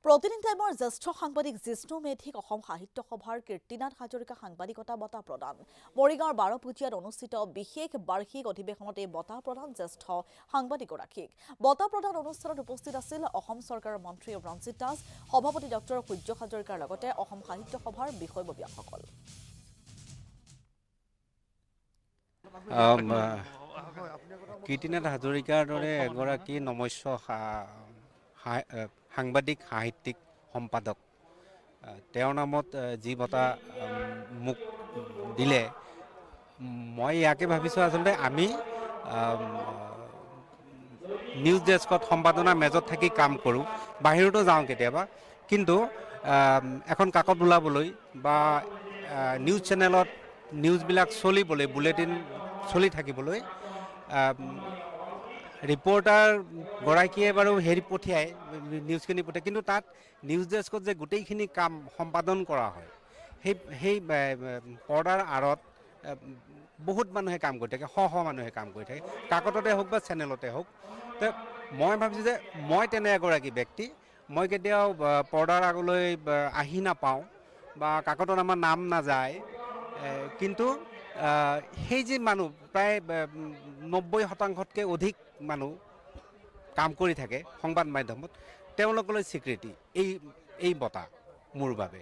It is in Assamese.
প্ৰতিদিন টাইমৰ জ্যেষ্ঠ সাংবাদিক জিষ্ণু মেধিক অসম সাহিত্য সভাৰ কীৰ্তিনাথ হাজৰিকা সাংবাদিকতা বঁটা প্ৰদান। মৰিগাঁৱৰ বাৰপুজীয়াত অনুষ্ঠিত বিশেষ বাৰ্ষিক অধিৱেশনত এই বঁটা প্ৰদান জ্যেষ্ঠ সাংবাদিকগৰাকীক। বঁটা প্ৰদান অনুষ্ঠানত উপস্থিত আছিল অসম চৰকাৰৰ মন্ত্ৰী ৰঞ্জিত দাস, সভাপতি ডক্টৰ সূৰ্য হাজৰিকাৰ লগতে অসম সাহিত্য সভাৰ বিষয়ববীয়াসকল। কীৰ্তিনাথ হাজৰিকাৰ দৰে এগৰাকী নমস্য সাংবাদিক সাহিত্যিক সম্পাদক, তেওঁৰ নামত যি বঁটা মোক দিলে, মই ইয়াকে ভাবিছোঁ আচলতে আমি নিউজ ডেস্কত সম্পাদনাৰ মেজত থাকি কাম কৰোঁ, বাহিৰতো যাওঁ কেতিয়াবা, কিন্তু এখন কাকত ওলাবলৈ বা নিউজ চেনেলত নিউজবিলাক চলিবলৈ, বুলেটিন চলি থাকিবলৈ ৰিপৰ্টাৰগৰাকীয়ে বাৰু পঠিয়ায়, নিউজখিনি পঠিয়ায়, কিন্তু তাত নিউজ ডেস্কত যে গোটেইখিনি কাম সম্পাদন কৰা হয়, সেই পৰ্দাৰ আঁৰত বহুত মানুহে কাম কৰি থাকে, শ মানুহে কাম কৰি থাকে, কাকততে হওক বা চেনেলতে হওক। তো মই ভাবিছোঁ যে মই তেনে এগৰাকী ব্যক্তি, মই কেতিয়াও পৰ্দাৰ আগলৈ আহি নাপাওঁ বা কাকতত আমাৰ নাম নাযায়, কিন্তু সেই যে মানুহ প্ৰায় 90% অধিক মানুহ কাম কৰি থাকে সংবাদ মাধ্যমত, তেওঁলোকলৈ স্বীকৃতি এই বঁটা মোৰ বাবে।